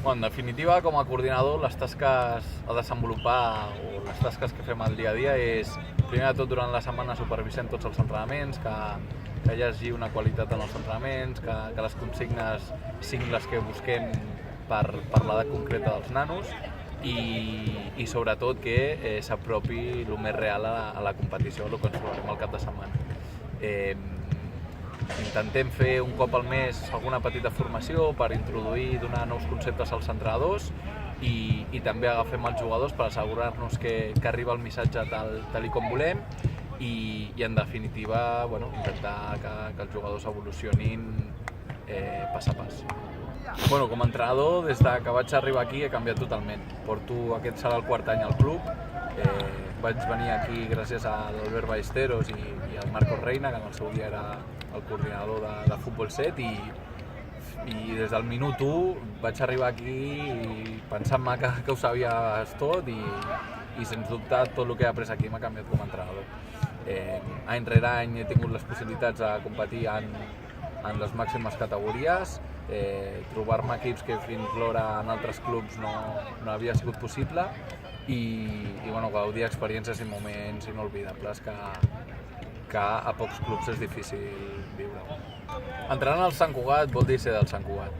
En definitiva, com a coordinador, les tasques a desenvolupar o les tasques que fem al dia a dia és, primer de tot, durant la setmana supervisem tots els entrenaments, que hi hagi una qualitat en els entrenaments, que les consignes siguin les que busquem per l'edat concreta dels nanos i sobretot que s'apropi el més real a la competició, el que ens trobarem al cap de setmana. Intentem fer un cop al mes alguna petita formació per introduir i donar nous conceptes als entrenadors i també agafem els jugadors per assegurar-nos que arriba el missatge tal com volem i en definitiva intentar que els jugadors evolucionin pas a pas. Com a entrenador, des que vaig arribar aquí he canviat totalment. Aquest serà el quart any al club. Vaig venir aquí gràcies a l'Albert Ballesteros i al Marcos Reina, que en el seu dia era el coordinador de Futbol 7 i des del minut 1 vaig arribar aquí pensant-me que ho sabies tot i sens dubte tot el que he après aquí m'ha canviat com a entrenador. Any rere any he tingut les possibilitats de competir en les màximes categories, trobar-me equips que fins l'hora en altres clubs no havia sigut possible i gaudir experiències i moments inolvidables que a pocs clubs és difícil viure. Entrenant al Sant Cugat vol dir ser del Sant Cugat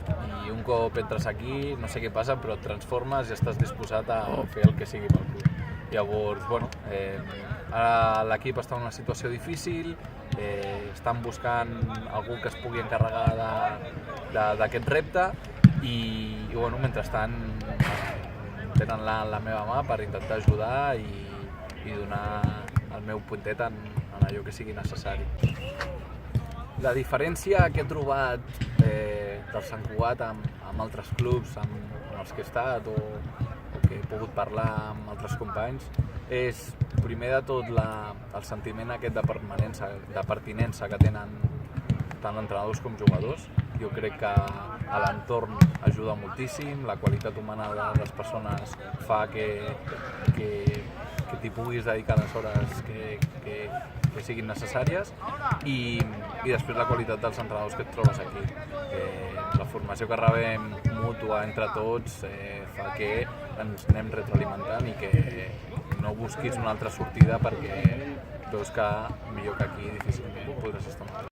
i un cop entres aquí, no sé què passa, però et transformes i estàs disposat a fer el que sigui pel club. Llavors, ara l'equip està en una situació difícil, estan buscant algú que es pugui encarregar d'aquest repte i mentrestant tenen la meva mà per intentar ajudar i donar el meu puntet en allò que sigui necessari. La diferència que he trobat del Sant Cugat amb altres clubs amb els que he estat o que he pogut parlar amb altres companys és, primer de tot, el sentiment aquest de pertinença que tenen tant entrenadors com jugadors. Jo crec que l'entorn ajuda moltíssim, la qualitat humana de les persones fa que t'hi puguis dedicar les hores que siguin necessàries i després la qualitat dels entrenadors que et trobes aquí. La formació que rebem mútua entre tots fa que ens anem retroalimentant i que no busquis una altra sortida perquè veus que millor que aquí difícilment podràs estar.